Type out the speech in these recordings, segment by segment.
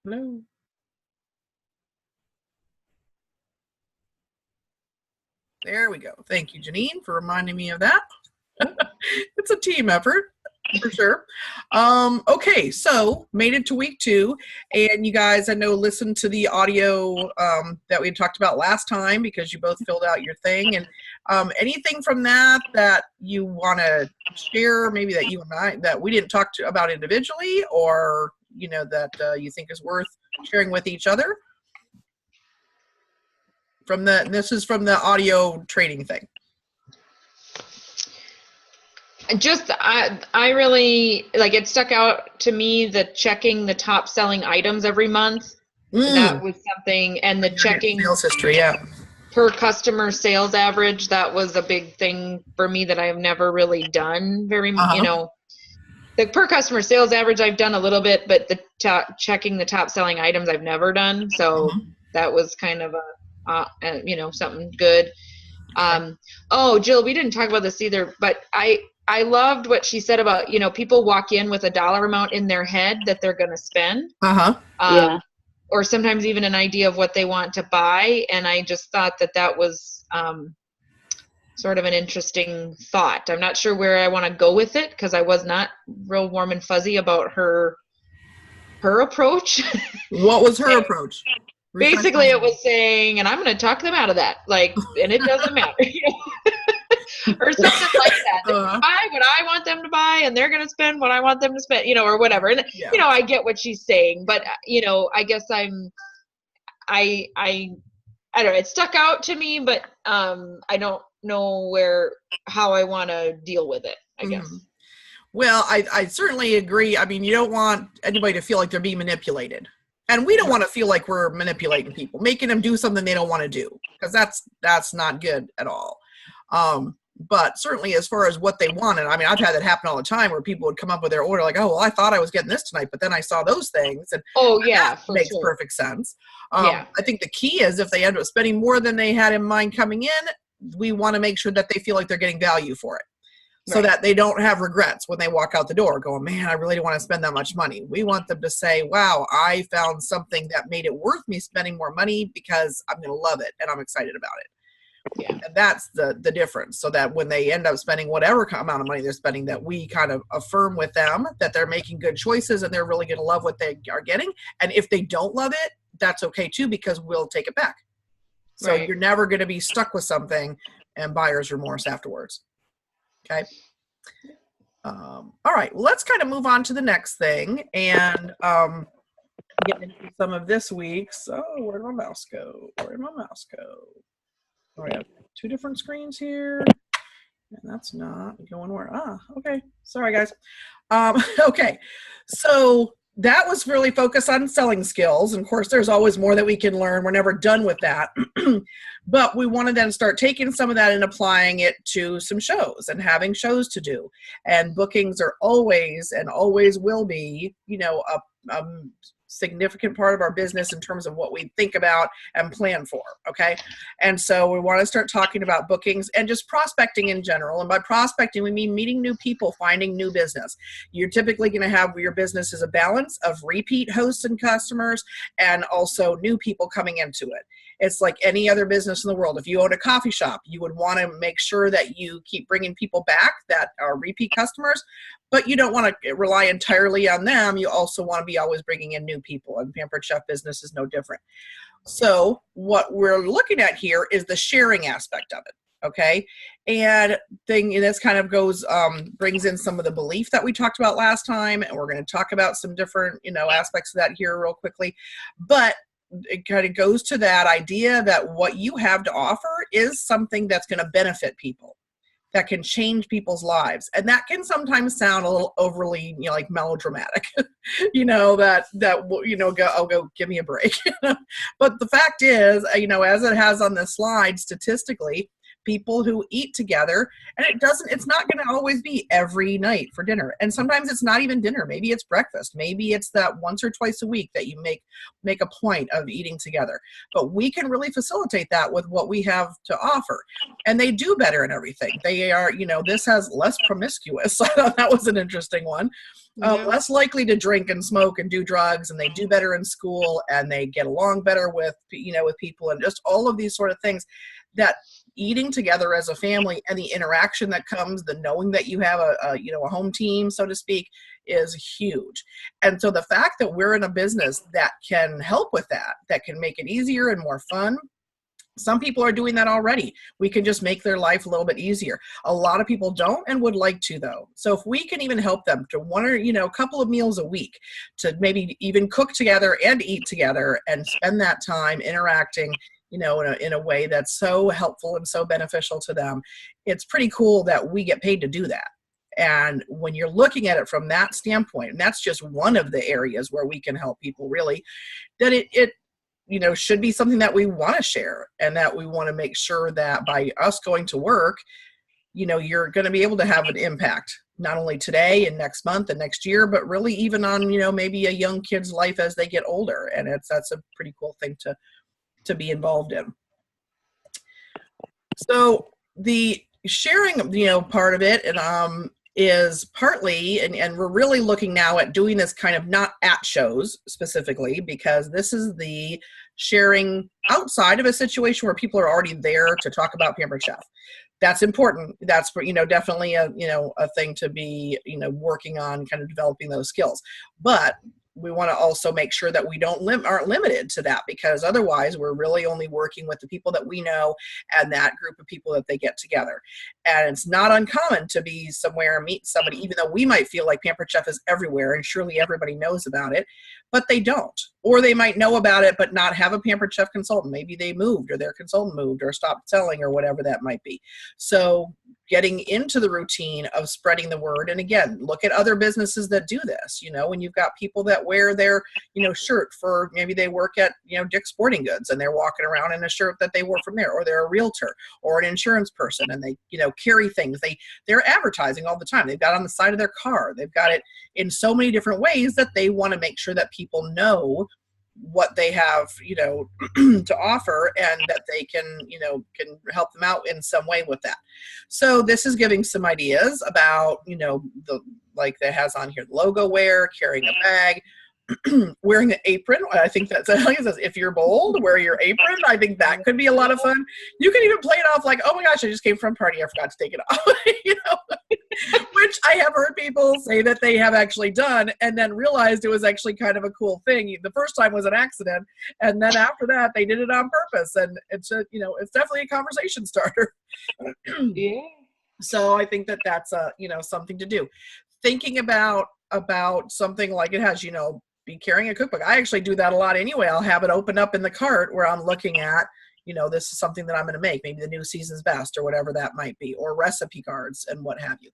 Hello. There we go. Thank you, Janine, for reminding me of that. It's a team effort for sure. Okay, so made it to week 2, and you guys, I know, listened to the audio that we talked about last time because you both filled out your thing. And anything from that you want to share, maybe that you and I that we didn't talk about individually, or that you think is worth sharing with each other? This is from the audio trading thing. I really like it. Stuck out to me the checking the top selling items every month. That was something, and the checking sales history, yeah, per customer sales average. That was a big thing for me that I have never really done very the per customer sales average I've done a little bit, but the checking the top selling items I've never done. So that was kind of something good. Oh, Jill, we didn't talk about this either, but I loved what she said about, people walk in with a dollar amount in their head that they're going to spend. Yeah. Or sometimes even an idea of what they want to buy. And I just thought that was sort of an interesting thought. I'm not sure where I want to go with it because I was not real warm and fuzzy about her approach. What was her approach? Basically, it was saying, and I'm going to talk them out of that, and it doesn't matter, or something like that. They buy what I want them to buy, and they're going to spend what I want them to spend, or whatever. And I get what she's saying, but I guess I don't know. It stuck out to me, but I don't know how I want to deal with it, I guess. Well, I certainly agree. I mean, you don't want anybody to feel like they're being manipulated. And we don't want to feel like we're manipulating people, making them do something they don't want to do, because that's not good at all. But certainly as far as what they wanted, I mean, I've had that happen all the time where people would come up with their order like, oh, well, I thought I was getting this tonight, but then I saw those things. And that makes perfect sense. I think the key is if they end up spending more than they had in mind coming in, we want to make sure that they feel like they're getting value for it. So that they don't have regrets when they walk out the door going, man, I really don't want to spend that much money. We want them to say, wow, I found something that made it worth me spending more money because I'm going to love it and I'm excited about it. Yeah. And that's the difference. So that when they end up spending whatever amount of money they're spending, that we kind of affirm with them that they're making good choices and they're really going to love what they are getting. And if they don't love it, that's okay too, because we'll take it back. So you're never going to be stuck with something and buyer's remorse afterwards. Okay. All right. Well, let's kind of move on to the next thing and get into some of this week's. Oh, where'd my mouse go? Oh, I have 2 different screens here. And that's not going where. Okay. Sorry, guys. Okay. So that was really focused on selling skills. And of course, there's always more that we can learn. We're never done with that. But we want to then start taking some of that and applying it to some shows and having shows to do. And bookings are always and always will be, a significant part of our business in terms of what we think about and plan for. Okay. And so we want to start talking about bookings and just prospecting in general. And by prospecting, we mean meeting new people, finding new business. You're typically going to have your business as a balance of repeat hosts and customers and also new people coming into it. It's like any other business in the world. If you own a coffee shop, you would want to make sure that you keep bringing people back that are repeat customers, but you don't want to rely entirely on them. You also want to be always bringing in new people, and Pampered Chef business is no different. So what we're looking at here is the sharing aspect of it. Okay. And this kind of goes, brings in some of the belief that we talked about last time. And we're going to talk about some different, aspects of that here real quickly. But it kind of goes to that idea that what you have to offer is something that's going to benefit people, that can change people's lives. And that can sometimes sound a little overly, like melodramatic, go give me a break. But the fact is, as it has on the slide, statistically, people who eat together, and it's not going to always be every night for dinner. And sometimes it's not even dinner. Maybe it's breakfast. Maybe it's that once or twice a week that you make a point of eating together. But we can really facilitate that with what we have to offer. And they do better in everything. They are, this has less promiscuous. I thought that was an interesting one. Less likely to drink and smoke and do drugs, and they do better in school, and they get along better with people, and just all of these sort of things. That eating together as a family and the interaction that comes, the knowing that you have a home team, so to speak, is huge. And so the fact that we're in a business that can help with that can make it easier and more fun. Some people are doing that already. We can just make their life a little bit easier. A lot of people don't and would like to, though. So if we can even help them to one or, a couple of meals a week, to maybe even cook together and eat together and spend that time interacting, in a way that's so helpful and so beneficial to them, it's pretty cool that we get paid to do that. And when you're looking at it from that standpoint, and that's just one of the areas where we can help people really, that it should be something that we want to share, and that we want to make sure that by us going to work, you're going to be able to have an impact, not only today and next month and next year, but really even on, maybe a young kid's life as they get older. And that's a pretty cool thing to be involved in. So the sharing, part of it, and is partly, and we're really looking now at doing this kind of not at shows specifically, because this is the sharing outside of a situation where people are already there to talk about Pampered Chef. That's important. That's, definitely a thing to be, working on, kind of developing those skills. But we want to also make sure that we aren't limited to that, because otherwise we're really only working with the people that we know and that group of people that they get together. And it's not uncommon to be somewhere and meet somebody, even though we might feel like Pampered Chef is everywhere and surely everybody knows about it, but they don't. Or they might know about it but not have a Pampered Chef consultant. Maybe they moved, or their consultant moved, or stopped selling, or whatever that might be. So getting into the routine of spreading the word. And again, look at other businesses that do this, when you've got people that wear their, shirt for, maybe they work at, Dick's Sporting Goods, and they're walking around in a shirt that they wore from there, or they're a realtor or an insurance person, and they, carry things. They're advertising all the time. They've got it on the side of their car. They've got it in so many different ways that they want to make sure that people know what they have, to offer, and that they can help them out in some way with that. So this is giving some ideas about, like that has on here, the logo wear, carrying a bag, wearing an apron. I think that's, like it says, if you're bold, wear your apron. I think that could be a lot of fun. You can even play it off like, oh my gosh, I just came from a party, I forgot to take it off, which I have heard people say that they have actually done, and then realized it was actually kind of a cool thing. The first time was an accident, and then after that they did it on purpose, and it's it's definitely a conversation starter. Yeah. So I think that that's something to do. Thinking about something like it has, be carrying a cookbook. I actually do that a lot anyway. I'll have it open up in the cart where I'm looking at, this is something that I'm going to make, maybe the new season's best or whatever that might be, or recipe cards and what have you.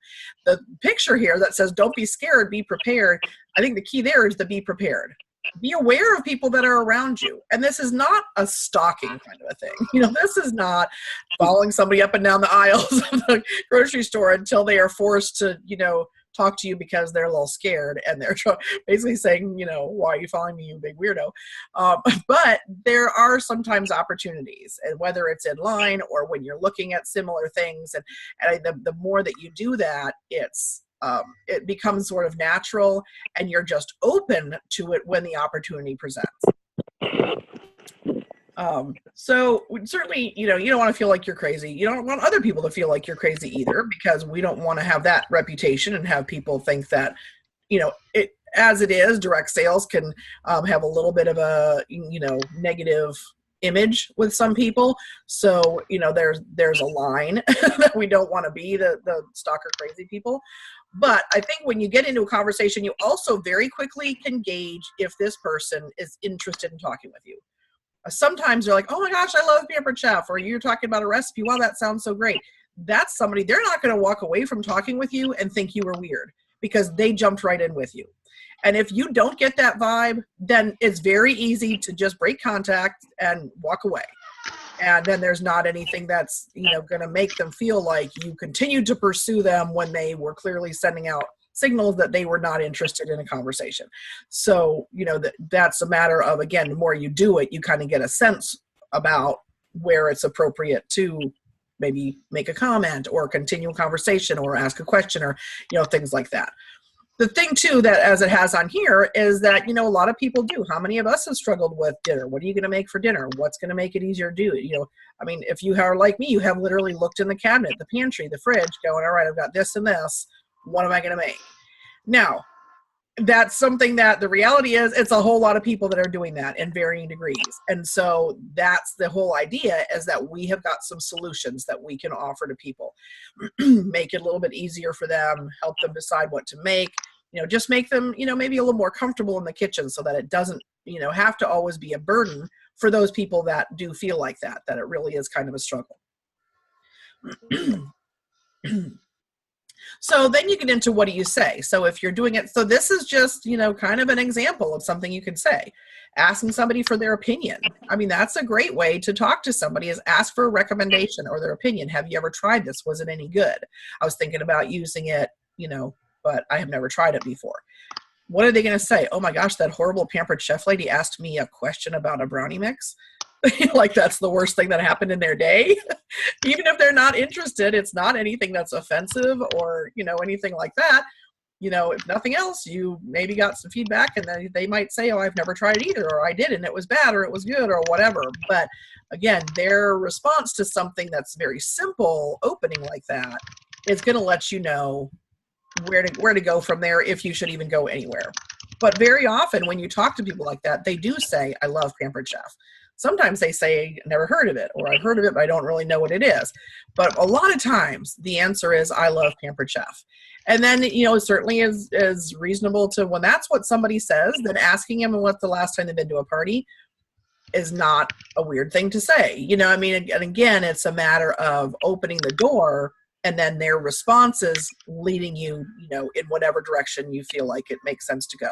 The picture here that says, don't be scared, be prepared. I think the key there is to be prepared. Be aware of people that are around you. And this is not a stalking kind of a thing. This is not following somebody up and down the aisles of the grocery store until they are forced to, talk to you because they're a little scared, and they're basically saying, why are you following me, you big weirdo? But there are sometimes opportunities, and whether it's in line or when you're looking at similar things, and the more that you do that, it becomes sort of natural, and you're just open to it when the opportunity presents. So certainly, you don't want to feel like you're crazy. You don't want other people to feel like you're crazy either, because we don't want to have that reputation and have people think that, it, as it is, direct sales can have a little bit of a, negative image with some people. So, there's a line that we don't want to be the stalker crazy people. But I think when you get into a conversation, you also very quickly can gauge if this person is interested in talking with you. Sometimes they're like, oh my gosh, I love Pampered Chef, or you're talking about a recipe. Wow, that sounds so great. That's somebody, they're not going to walk away from talking with you and think you were weird, because they jumped right in with you. And if you don't get that vibe, then it's very easy to just break contact and walk away. And then there's not anything that's, going to make them feel like you continued to pursue them when they were clearly sending out signals that they were not interested in a conversation. So, that's a matter of, again, the more you do it, you kind of get a sense about where it's appropriate to maybe make a comment or continue a conversation or ask a question or, things like that. The thing too, that as it has on here, is that, a lot of people do. How many of us have struggled with dinner? What are you going to make for dinner? What's going to make it easier to do? If you are like me, you have literally looked in the cabinet, the pantry, the fridge, going, all right, I've got this and this. What am I going to make? Now, that's something that the reality is, it's a whole lot of people that are doing that in varying degrees. And so that's the whole idea, is that we have got some solutions that we can offer to people. Make it a little bit easier for them, help them decide what to make, just make them, maybe a little more comfortable in the kitchen, so that it doesn't, have to always be a burden for those people that do feel like that it really is kind of a struggle. So then you get into, what do you say? So if you're doing it, so this is just, kind of an example of something you could say. Asking somebody for their opinion. That's a great way to talk to somebody, is ask for a recommendation or their opinion. Have you ever tried this? Was it any good? I was thinking about using it, but I have never tried it before. What are they going to say? Oh my gosh, that horrible Pampered Chef lady asked me a question about a brownie mix. Like, that's the worst thing that happened in their day. Even if they're not interested, it's not anything that's offensive or, anything like that. If nothing else, you maybe got some feedback, and then they might say, oh, I've never tried it either, or I did and it was bad, or it was good, or whatever. But again, their response to something that's very simple, opening like that, is going to let you know where to go from there, if you should even go anywhere. But very often when you talk to people like that, they do say, I love Pampered Chef. Sometimes they say, never heard of it, or I've heard of it, but I don't really know what it is. But a lot of times the answer is, I love Pampered Chef. And then, it certainly is reasonable to, when that's what somebody says, then asking them what's the last time they've been to a party is not a weird thing to say. And again, it's a matter of opening the door, and then their responses leading you, in whatever direction you feel like it makes sense to go.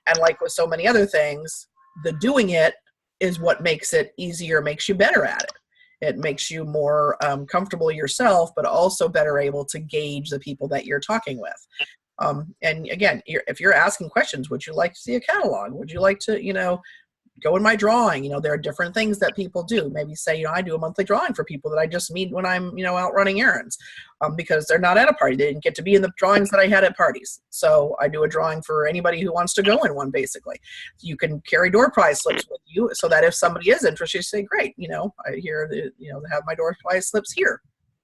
And like with so many other things, the doing it is what makes it easier, makes you better at it. It makes you more comfortable yourself, but also better able to gauge the people that you're talking with. And again, if you're asking questions, would you like to see a catalog? Would you like to, go in my drawing? There are different things that people do. Maybe say, I do a monthly drawing for people that I just meet when I'm, out running errands, because they're not at a party. They didn't get to be in the drawings that I had at parties. So I do a drawing for anybody who wants to go in one, basically. You can carry door prize slips with you, so that if somebody is interested, you say, great, I hear that, have my door prize slips here,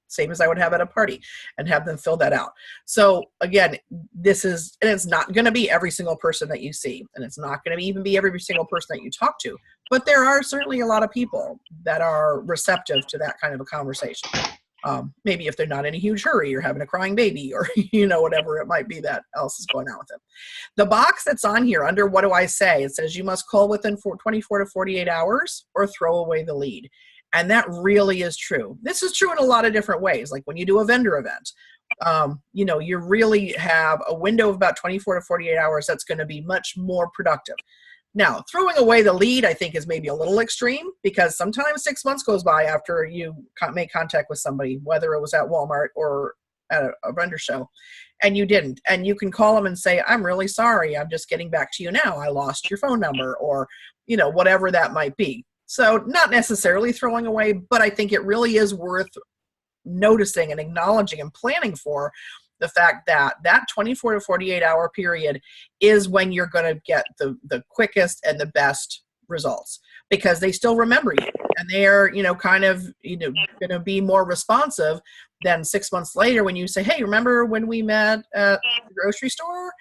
same as I would have at a party, and have them fill that out. So again, and it's not going to be every single person that you see, and it's not going to even be every single person that you talk to, but there are certainly a lot of people that are receptive to that kind of a conversation. Maybe if they're not in a huge hurry or having a crying baby, or, whatever it might be that else is going on with them. The box that's on here under what do I say, it says you must call within 24 to 48 hours or throw away the lead. And that really is true. This is true in a lot of different ways. Like when you do a vendor event, you really have a window of about 24 to 48 hours that's going to be much more productive. Now, throwing away the lead, I think, is maybe a little extreme, because sometimes 6 months goes by after you make contact with somebody, whether it was at Walmart or at a vendor show, and you didn't. And you can call them and say, I'm really sorry. I'm just getting back to you now. I lost your phone number, or, whatever that might be. So not necessarily throwing away, but I think it really is worth noticing and acknowledging and planning for the fact that that 24 to 48 hour period is when you're going to get the quickest and the best results, because they still remember you, and they're, kind of, going to be more responsive than 6 months later when you say, hey, remember when we met at the grocery store?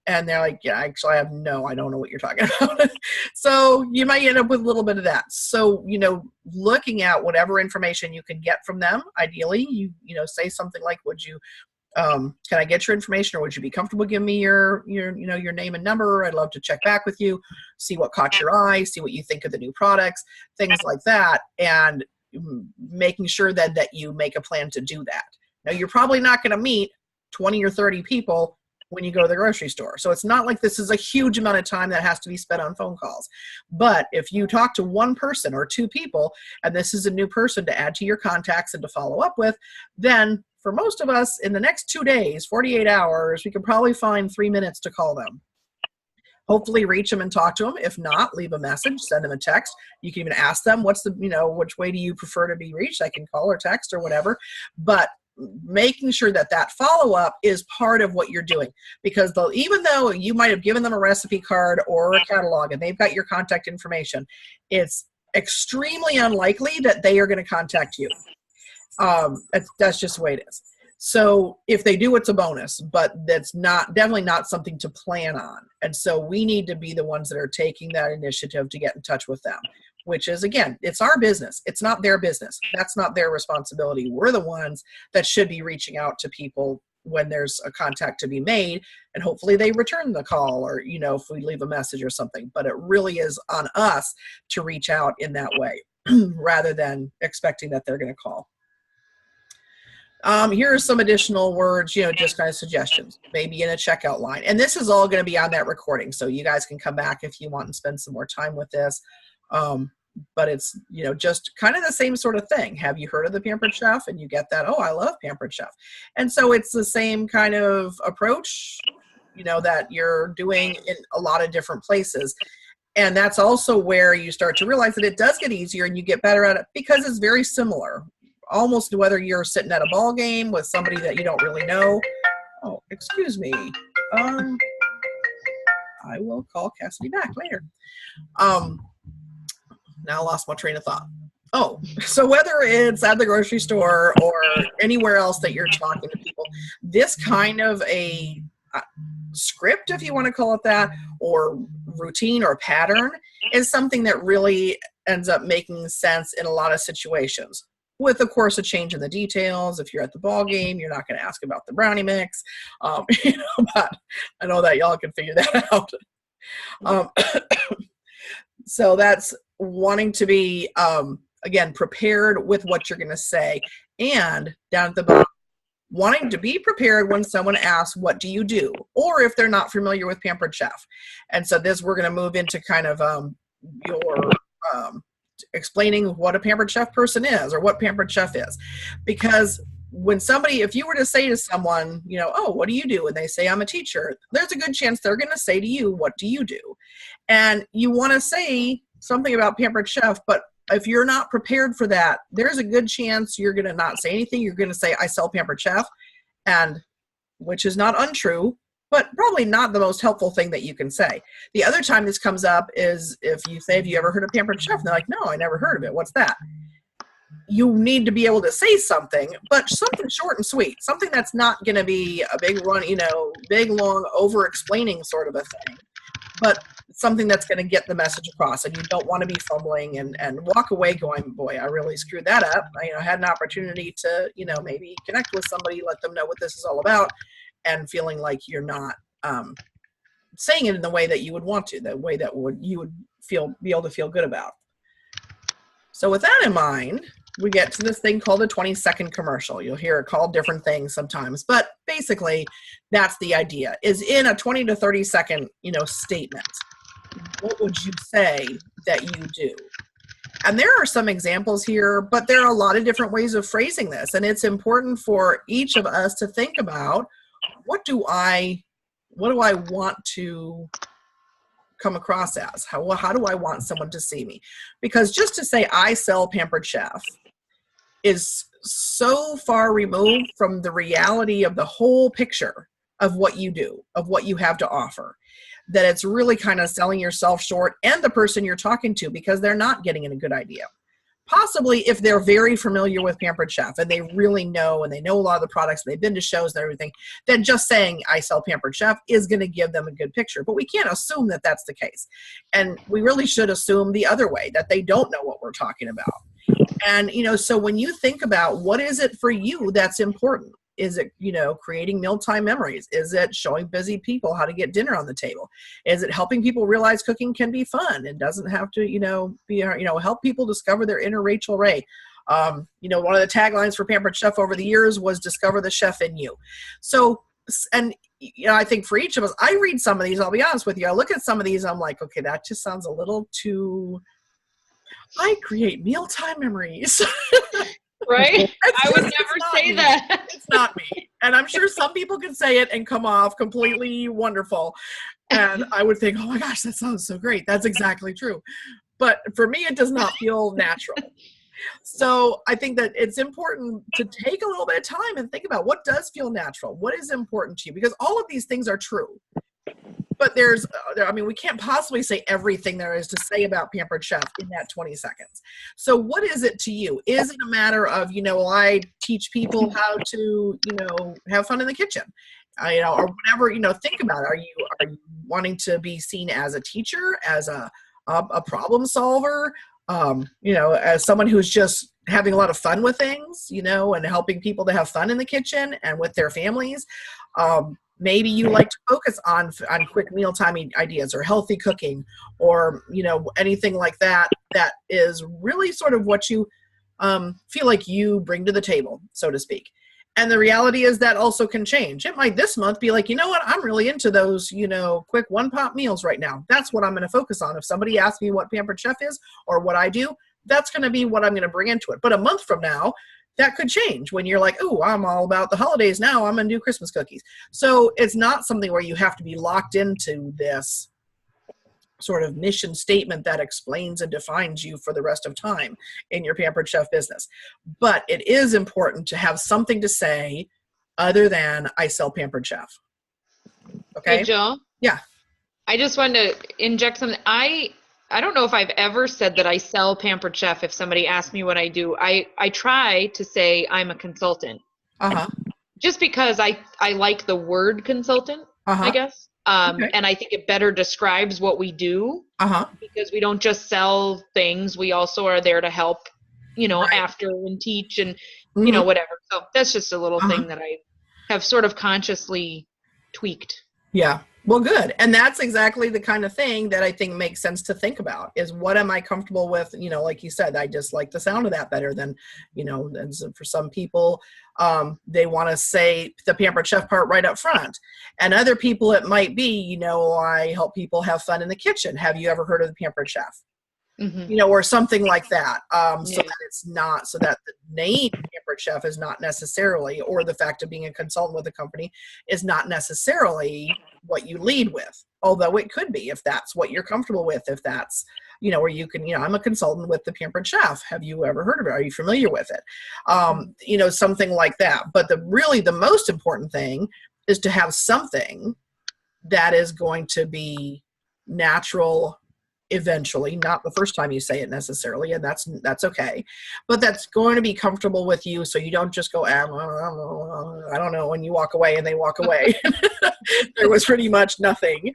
And they're like, yeah, actually, I don't know what you're talking about. So you might end up with a little bit of that. So, looking at whatever information you can get from them, ideally, you say something like, would you, can I get your information, or would you be comfortable giving me your name and number? I'd love to check back with you, see what caught your eye, see what you think of the new products, things like that. And making sure that you make a plan to do that. Now, you're probably not going to meet 20 or 30 people when you go to the grocery store. So it's not like this is a huge amount of time that has to be spent on phone calls. But if you talk to one person or two people, and this is a new person to add to your contacts and to follow up with, then for most of us in the next 2 days, 48 hours, we can probably find 3 minutes to call them. Hopefully reach them and talk to them. If not, leave a message, send them a text. You can even ask them, what's the, which way do you prefer to be reached? I can call or text or whatever. But making sure that that follow-up is part of what you're doing, because even though you might have given them a recipe card or a catalog and they've got your contact information, it's extremely unlikely that they are going to contact you. That's just the way it is. So if they do, it's a bonus, but that's definitely not something to plan on. And so we need to be the ones that are taking that initiative to get in touch with them, which is, again, it's our business. It's not their business. That's not their responsibility. We're the ones that should be reaching out to people when there's a contact to be made, and hopefully they return the call, or, if we leave a message or something. But it really is on us to reach out in that way rather than expecting that they're going to call. Here are some additional words, just kind of suggestions, maybe in a checkout line. And this is all going to be on that recording, so you guys can come back if you want and spend some more time with this. But it's, just kind of the same sort of thing. Have you heard of the Pampered Chef? And you get that, oh, I love Pampered Chef. And so it's the same kind of approach, that you're doing in a lot of different places. And that's also where you start to realize that it does get easier and you get better at it, because it's very similar. Almost whether you're sitting at a ball game with somebody that you don't really know. Oh, excuse me. I will call Cassidy back later. Now I lost my train of thought. Oh, so whether it's at the grocery store or anywhere else that you're talking to people, this kind of a script, if you want to call it that, or routine or pattern, is something that really ends up making sense in a lot of situations. With, of course, a change in the details. If you're at the ball game, you're not going to ask about the brownie mix. But I know that y'all can figure that out. So that's wanting to be, again, prepared with what you're going to say. And down at the bottom, wanting to be prepared when someone asks, what do you do? Or if they're not familiar with Pampered Chef. And so we're going to move into kind of your explaining what a Pampered Chef person is, or what Pampered Chef is. Because if you were to say to someone, oh, what do you do? And they say, I'm a teacher, there's a good chance they're going to say to you, what do you do? And you want to say something about Pampered Chef, but if you're not prepared for that, there's a good chance you're going to not say anything. You're going to say, I sell Pampered Chef, and which is not untrue, but probably not the most helpful thing that you can say. The other time this comes up is if you say, have you ever heard of Pampered Chef? And they're like, no, I never heard of it. What's that? You need to be able to say something, but something short and sweet, something that's not going to be a big run, big, long, over-explaining sort of a thing, but something that's going to get the message across. And you don't want to be fumbling and walk away going, boy, I really screwed that up. I had an opportunity to, maybe connect with somebody, let them know what this is all about, and feeling like you're not saying it in the way that you would want to, the way that you would be able to feel good about. So with that in mind, we get to this thing called a 20-second commercial. You'll hear it called different things sometimes, but basically that's the idea, is in a 20 to 30 second, statement, what would you say that you do? And there are some examples here, but there are a lot of different ways of phrasing this. And it's important for each of us to think about, what do I want to come across as? How do I want someone to see me? Because just to say I sell Pampered Chef is so far removed from the reality of the whole picture of what you do, of what you have to offer, that it's really kind of selling yourself short and the person you're talking to, because they're not getting a good idea. Possibly if they're very familiar with Pampered Chef and they really know, and they know a lot of the products, and they've been to shows and everything, then just saying I sell Pampered Chef is going to give them a good picture. But we can't assume that that's the case. And we really should assume the other way, that they don't know what we're talking about. And, so when you think about what is it for you that's important, is it, creating mealtime memories? Is it showing busy people how to get dinner on the table? Is it helping people realize cooking can be fun and doesn't have to, help people discover their inner Rachel Ray? One of the taglines for Pampered Chef over the years was discover the chef in you. So and I think for each of us, I read some of these, I'll be honest with you, I look at some of these, I'm like, okay, that just sounds a little too, I create mealtime memories. Right? I would never say that. It's not me. And I'm sure some people can say it and come off completely wonderful. And I would think, oh my gosh, that sounds so great. That's exactly true. But for me, it does not feel natural. So I think that it's important to take a little bit of time and think about what does feel natural, what is important to you, because all of these things are true. But we can't possibly say everything there is to say about Pampered Chef in that 20 seconds. So what is it to you? Is it a matter of, I teach people how to, have fun in the kitchen? Or whatever, think about it. Are you wanting to be seen as a teacher, as a problem solver, as someone who's just having a lot of fun with things, and helping people to have fun in the kitchen and with their families? Maybe you like to focus on quick mealtime ideas or healthy cooking or, anything like that, that is really sort of what you feel like you bring to the table, so to speak. And the reality is that also can change. It might this month be like, you know what, I'm really into those, quick one-pot meals right now. That's what I'm going to focus on. If somebody asks me what Pampered Chef is or what I do, that's going to be what I'm going to bring into it. But a month from now, that could change when you're like, oh, I'm all about the holidays now. I'm going to do Christmas cookies. So it's not something where you have to be locked into this sort of mission statement that explains and defines you for the rest of time in your Pampered Chef business. But it is important to have something to say other than I sell Pampered Chef. Okay. Hey, Jill. Yeah. I just wanted to inject something. I don't know if I've ever said that I sell Pampered Chef. If somebody asks me what I do, I try to say I'm a consultant. Just because I like the word consultant, I guess. Okay. And I think it better describes what we do because we don't just sell things. We also are there to help, right. after and teach and, whatever. So that's just a little thing that I have sort of consciously tweaked. Yeah. Well, good. And that's exactly the kind of thing that I think makes sense to think about is what am I comfortable with? Like you said, I just like the sound of that better than, and so for some people, they want to say the Pampered Chef part right up front. And other people, it might be, I help people have fun in the kitchen. Have you ever heard of the Pampered Chef? Or something like that. So that it's not, so that the name Pampered Chef is not necessarily, or the fact of being a consultant with a company is not necessarily what you lead with. Although it could be if that's what you're comfortable with, if that's, where you can, I'm a consultant with the Pampered Chef. Have you ever heard of it? Are you familiar with it? Something like that. But the most important thing is to have something that is going to be natural eventually, not the first time you say it necessarily, and that's okay, but that's going to be comfortable with you, so you don't just go, I don't know, when you walk away and they walk away. There was pretty much nothing.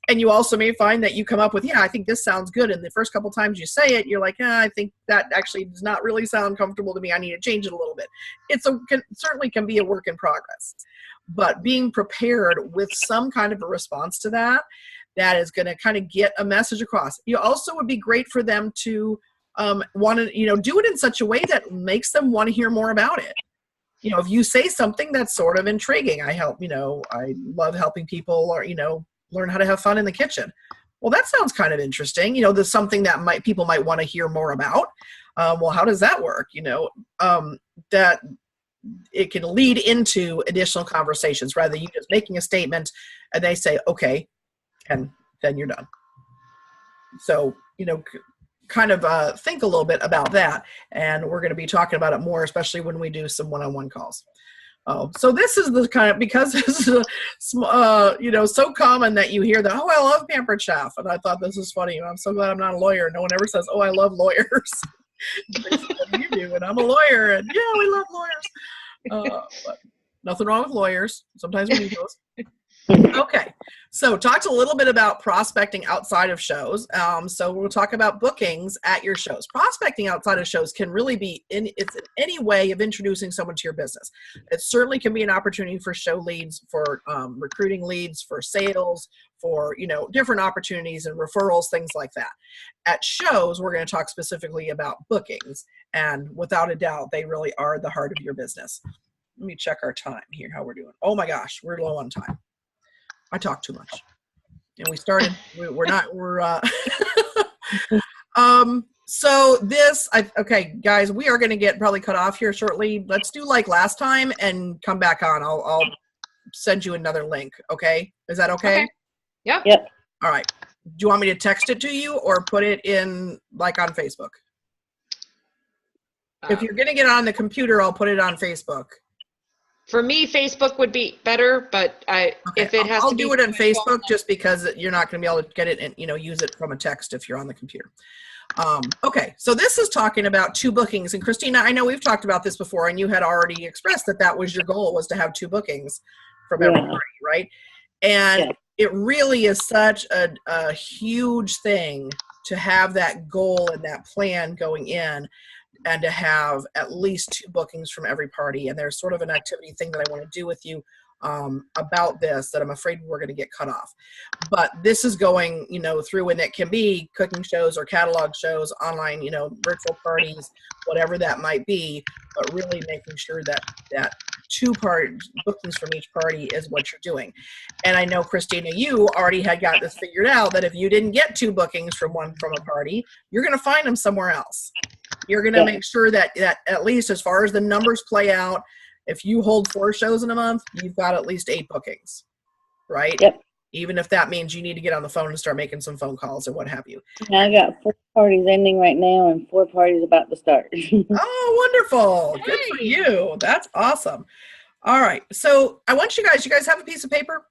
And you also may find that you come up with, I think this sounds good, and the first couple times you say it, you're like, I think that actually does not really sound comfortable to me. I need to change it a little bit. Certainly can be a work in progress, but being prepared with some kind of a response to that is going to kind of get a message across. You also would be great for them to want to, do it in such a way that makes them want to hear more about it. If you say something that's sort of intriguing, I love helping people or, learn how to have fun in the kitchen. Well, that sounds kind of interesting. There's something that people might want to hear more about. Well, how does that work? That it can lead into additional conversations rather than you just making a statement and they say, okay, and then you're done. So, kind of think a little bit about that. And we're going to be talking about it more, especially when we do some one-on-one calls. So this is the kind of, because this is, so common that you hear that, I love Pampered Chef. And I thought this was funny. I'm so glad I'm not a lawyer. No one ever says, I love lawyers. They say, what do you do? And I'm a lawyer. And yeah, we love lawyers. But nothing wrong with lawyers. Sometimes we need those. Okay, so talked a little bit about prospecting outside of shows. So we'll talk about bookings at your shows. Prospecting outside of shows can really be it's any way of introducing someone to your business. It certainly can be an opportunity for show leads, for recruiting leads, for sales, for different opportunities and referrals, things like that. At shows, we're going to talk specifically about bookings, and without a doubt, they really are the heart of your business. Let me check our time here, how we're doing. Oh my gosh, we're low on time. I talk too much. And we started, so this, okay, guys, we are going to get probably cut off here shortly. Let's do like last time and come back on. I'll send you another link. Okay. Is that okay? Yep. Yep. All right. Do you want me to text it to you or put it in like on Facebook? If you're going to get on the computer, I'll put it on Facebook. For me, Facebook would be better, but if it has I'll to be, do it on Facebook just because you're not going to be able to get it and use it from a text if you're on the computer. Okay, so this is talking about 2 bookings, and Christina, I know we've talked about this before, and you had already expressed that was your goal, was to have 2 bookings from every party, right? And it really is such a huge thing to have that goal and that plan going in, and to have at least 2 bookings from every party. And there's sort of an activity thing that I want to do with you about this that I'm afraid we're going to get cut off. But this is going, through, and it can be cooking shows or catalog shows, online, virtual parties, whatever that might be, but really making sure that 2 bookings from each party is what you're doing. And I know, Christina, you already had got this figured out, that if you didn't get 2 bookings from a party, you're going to find them somewhere else. You're going to make sure that at least as far as the numbers play out, if you hold 4 shows in a month, you've got at least 8 bookings, right? Yep. Even if that means you need to get on the phone and start making some phone calls or what have you. I got 4 parties ending right now and 4 parties about to start. Oh, wonderful. Good for you. That's awesome. All right. So I want you guys have a piece of paper?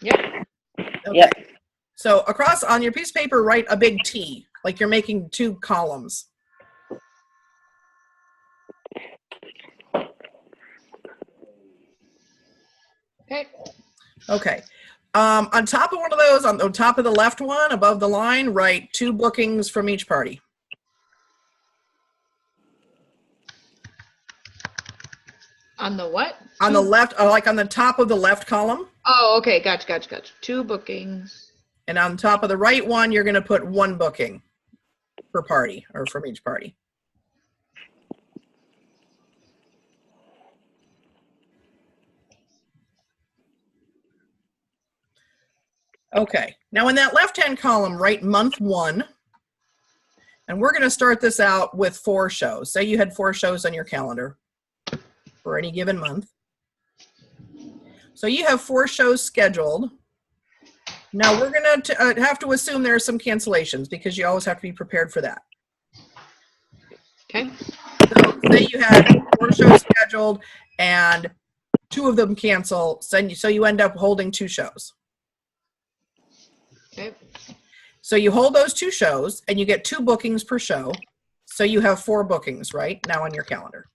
Yep. Okay. Yep. So across on your piece of paper, write a big T, like you're making 2 columns. Okay. Okay. On top of one of those, on the top of the left one, above the line, write 2 bookings from each party. On the what? On the left, like on the top of the left column. Oh, okay. Gotcha. 2 bookings. And on top of the right one, you're going to put 1 booking per party, or from each party. Okay, now in that left-hand column, write month 1. And we're going to start this out with 4 shows. Say you had 4 shows on your calendar for any given month. So you have 4 shows scheduled. Now we're going to have to assume there are some cancellations, because you always have to be prepared for that. Okay. So say you had 4 shows scheduled and 2 of them cancel, so you end up holding 2 shows. Okay. So you hold those 2 shows and you get 2 bookings per show. So you have 4 bookings right now on your calendar.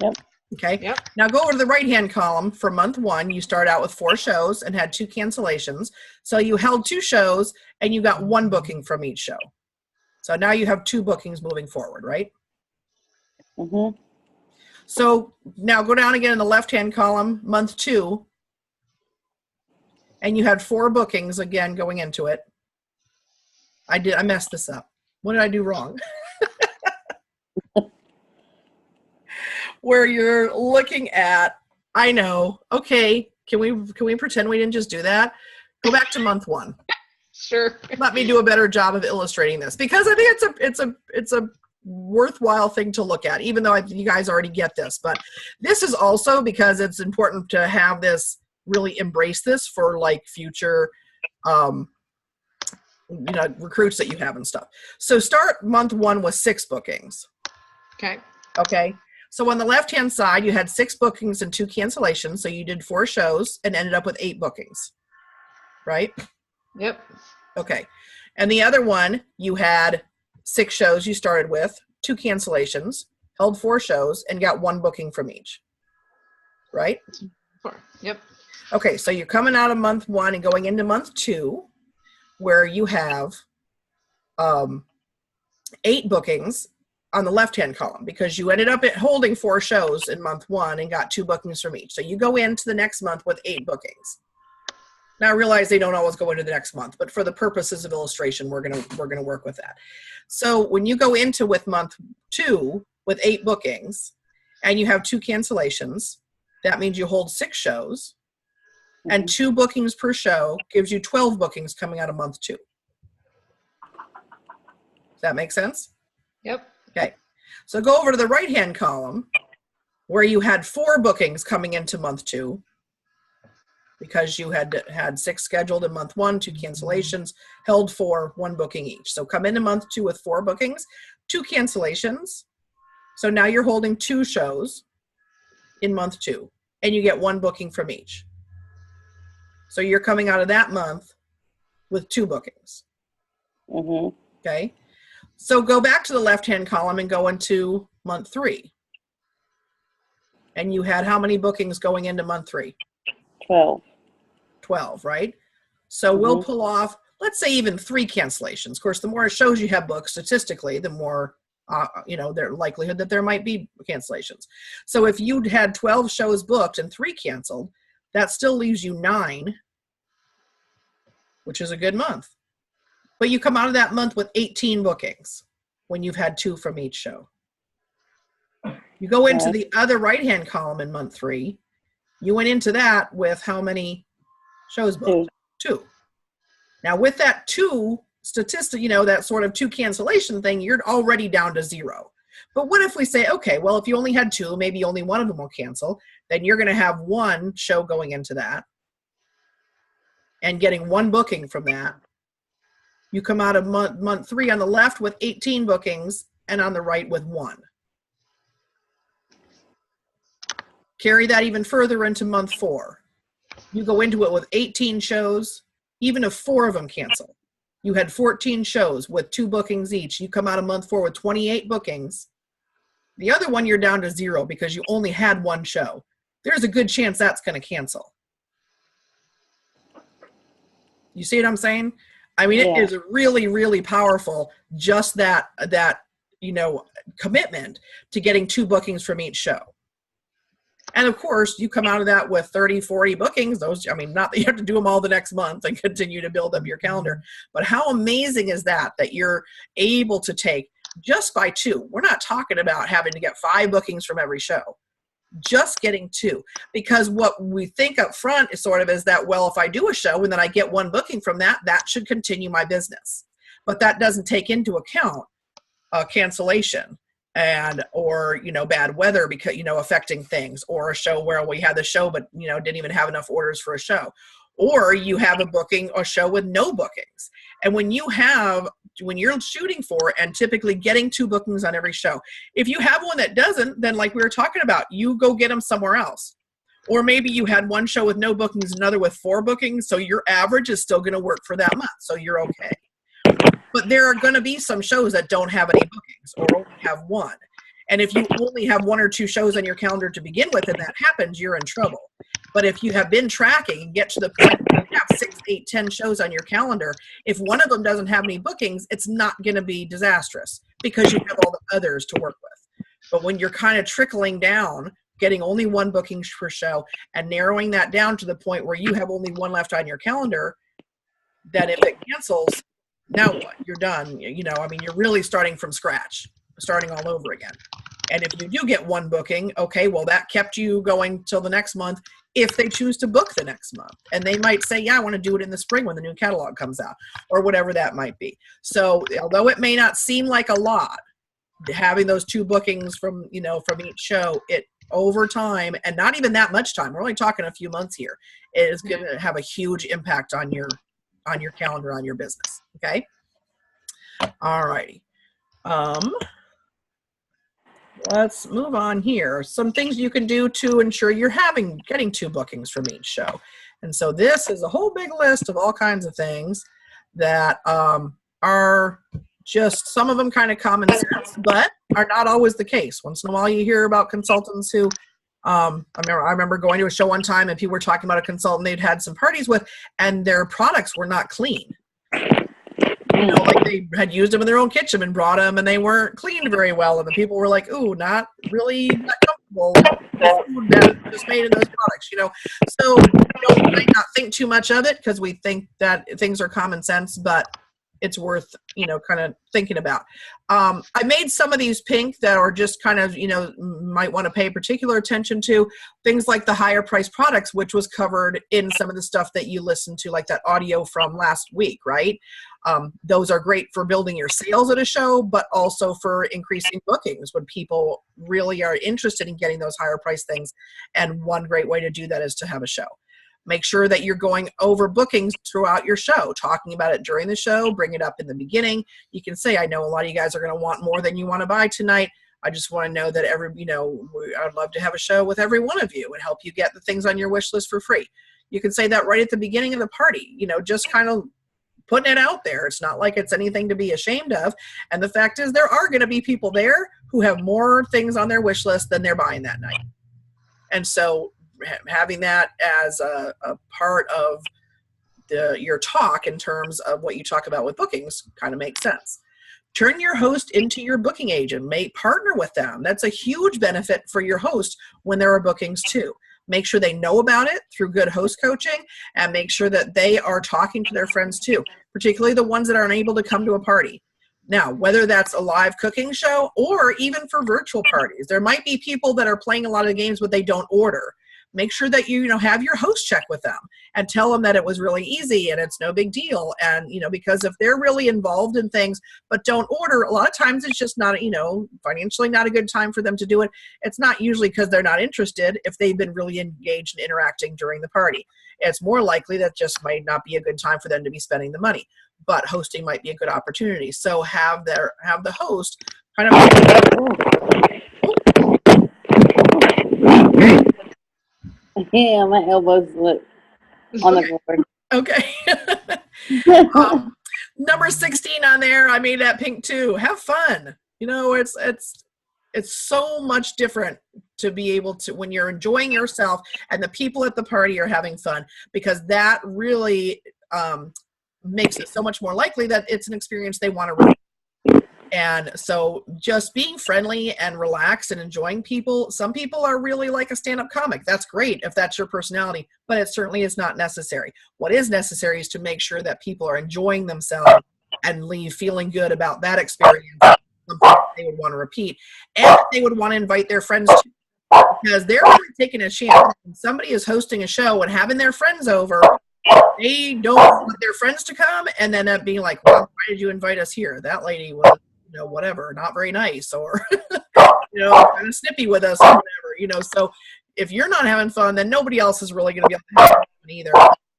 Yep. Okay. Yep. Now go over to the right-hand column. For month 1, you start out with 4 shows and had 2 cancellations. So you held 2 shows and you got 1 booking from each show. So now you have 2 bookings moving forward, right? Mm-hmm. So now go down again in the left-hand column, month 2. And you had 4 bookings again going into it. I messed this up. What did I do wrong? Where you're looking at, I know, okay, can we pretend we didn't just do that? Go back to month 1. Sure. Let me do a better job of illustrating this, because I think it's a worthwhile thing to look at, even though you guys already get this. But this is also because it's important to have this, really embrace this for like future recruits that you have and stuff. So start month 1 with 6 bookings. Okay, so on the left hand side you had 6 bookings and 2 cancellations, so you did 4 shows and ended up with 8 bookings, right? Yep. Okay, and the other one, you had 6 shows you started with, 2 cancellations, held 4 shows and got 1 booking from each, right? 4. Yep. Okay, so you're coming out of month 1 and going into month 2, where you have 8 bookings on the left-hand column, because you ended up holding 4 shows in month 1 and got 2 bookings from each. So you go into the next month with 8 bookings. Now I realize they don't always go into the next month, but for the purposes of illustration, we're gonna work with that. So when you go into with month 2 with 8 bookings, and you have 2 cancellations, that means you hold 6 shows, and 2 bookings per show gives you 12 bookings coming out of month 2. Does that make sense? Yep. Okay. So go over to the right-hand column where you had 4 bookings coming into month 2 because you had 6 scheduled in month 1, 2 cancellations, held 4, 1 booking each. So come into month 2 with 4 bookings, 2 cancellations. So now you're holding 2 shows in month 2, and you get 1 booking from each. So you're coming out of that month with 2 bookings. Okay. So go back to the left-hand column and go into month 3. And you had how many bookings going into month 3? 12. 12, right? So we'll pull off, let's say even 3 cancellations. Of course, the more shows you have booked statistically, the more, their likelihood that there might be cancellations. So if you'd had 12 shows booked and 3 canceled, that still leaves you 9, which is a good month. But you come out of that month with 18 bookings when you've had 2 from each show. You go into the other right-hand column in month 3. You went into that with how many shows booked? 2. Now with that 2 statistic, that sort of 2 cancellation thing, you're already down to 0. But what if we say, okay, well, if you only had 2, maybe only one of them will cancel, then you're going to have 1 show going into that and getting 1 booking from that. You come out of month 3 on the left with 18 bookings and on the right with 1. Carry that even further into month 4. You go into it with 18 shows, even if 4 of them cancel. You had 14 shows with 2 bookings each. You come out of month 4 with 28 bookings. The other one, you're down to 0 because you only had 1 show. There's a good chance that's going to cancel. You see what I'm saying? I mean, it is really, really powerful, just that commitment to getting 2 bookings from each show. And of course, you come out of that with 30, 40 bookings. Those, not that you have to do them all the next month and continue to build up your calendar, but how amazing is that you're able to take just by 2. We're not talking about having to get 5 bookings from every show, just getting 2. Because what we think up front is that, well, if I do a show and then I get 1 booking from that, that should continue my business. But that doesn't take into account cancellation or bad weather because affecting things, or a show where we had the show but didn't even have enough orders for a show, or you have a booking or show with no bookings. And when you're shooting for and typically getting 2 bookings on every show, if you have one that doesn't, then like we were talking about, you go get them somewhere else. Or maybe you had 1 show with no bookings, another with 4 bookings, so your average is still going to work for that month, so you're okay. But there are going to be some shows that don't have any bookings or only have 1. And if you only have 1 or 2 shows on your calendar to begin with and that happens, you're in trouble. But if you have been tracking and get to the point where you have 6, 8, 10 shows on your calendar, if one of them doesn't have any bookings, it's not going to be disastrous because you have all the others to work with. But when you're kind of trickling down, getting only 1 booking per show and narrowing that down to the point where you have only 1 left on your calendar, that if it cancels, now what? You're done. You're really starting from scratch, starting all over again. And if you do get 1 booking, okay, well, that kept you going till the next month if they choose to book the next month. And they might say, yeah, I want to do it in the spring when the new catalog comes out, or whatever that might be. So although it may not seem like a lot, having those 2 bookings from each show, it over time, and not even that much time, we're only talking a few months here, it is going to have a huge impact on your calendar, on your business. Okay. All righty. Let's move on here. Some things you can do to ensure you're getting 2 bookings from each show. And so this is a whole big list of all kinds of things that are just, some of them kind of common sense, but are not always the case. Once in a while you hear about consultants who, I remember going to a show one time and people were talking about a consultant they'd had some parties with and their products were not clean. Like they had used them in their own kitchen and brought them and they weren't cleaned very well. And the people were like, ooh, not really that comfortable with the food that was made in those products, So we might not think too much of it because we think that things are common sense, but it's worth, kind of thinking about. I made some of these pink that are just kind of, might want to pay particular attention to things like the higher price products, which was covered in some of the stuff that you listened to, like that audio from last week, right? Those are great for building your sales at a show, but also for increasing bookings when people really are interested in getting those higher price things. And one great way to do that is to have a show. Make sure that you're going over bookings throughout your show, talking about it during the show, bring it up in the beginning. You can say, I know a lot of you guys are going to want more than you want to buy tonight. I just want to know that I'd love to have a show with every one of you and help you get the things on your wish list for free. You can say that right at the beginning of the party, just kind of putting it out there. It's not like it's anything to be ashamed of. And the fact is there are going to be people there who have more things on their wish list than they're buying that night. And so having that as a part of your talk in terms of what you talk about with bookings kind of makes sense. Turn your host into your booking agent. Partner with them. That's a huge benefit for your host when there are bookings too. Make sure they know about it through good host coaching, and make sure that they are talking to their friends too, particularly the ones that aren't able to come to a party. Now, whether that's a live cooking show or even for virtual parties, there might be people that are playing a lot of games but they don't order. Make sure that you have your host check with them and tell them that it was really easy and it's no big deal. And, because if they're really involved in things but don't order, a lot of times it's just not, financially not a good time for them to do it. It's not usually because they're not interested if they've been really engaged in interacting during the party. It's more likely that just might not be a good time for them to be spending the money, but hosting might be a good opportunity. So have the host kind of. Yeah, my elbows look on the board. Okay. Number 16 on there, I made that pink too. Have fun. It's so much different to be able to, when you're enjoying yourself and the people at the party are having fun, because that really makes it so much more likely that it's an experience they want to repeat. And so just being friendly and relaxed and enjoying people. Some people are really like a stand-up comic. That's great if that's your personality, but it certainly is not necessary. What is necessary is to make sure that people are enjoying themselves and leave feeling good about that experience, something that they would want to repeat, and that they would want to invite their friends to, because they're really taking a chance. When somebody is hosting a show and having their friends over, they don't want their friends to come and then end up being like, well, why did you invite us here? That lady was whatever, not very nice, or kind of snippy with us, or whatever, so if you're not having fun, then nobody else is really going to be able to have fun either.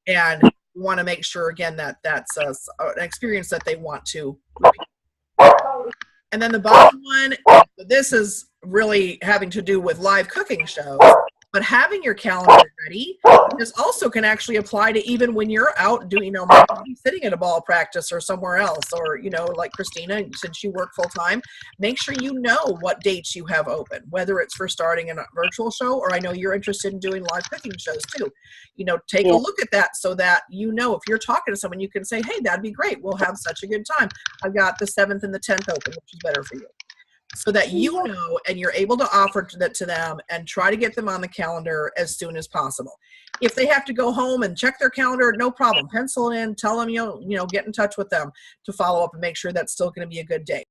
And you want to make sure again that that's an experience that they want to repeat. And then the bottom one, this is really having to do with live cooking shows, but having your calendar ready. This also can actually apply to even when you're out doing, sitting at a ball practice or somewhere else, or, like Christina, since you work full time, make sure you know what dates you have open, whether it's for starting a virtual show, or I know you're interested in doing live cooking shows too. Take a look at that so that, if you're talking to someone, you can say, hey, that'd be great. We'll have such a good time. I've got the 7th and the 10th open, which is better for you. So that and you're able to offer that to them and try to get them on the calendar as soon as possible. If they have to go home and check their calendar, no problem. Pencil it in, tell them, get in touch with them to follow up and make sure that's still going to be a good day.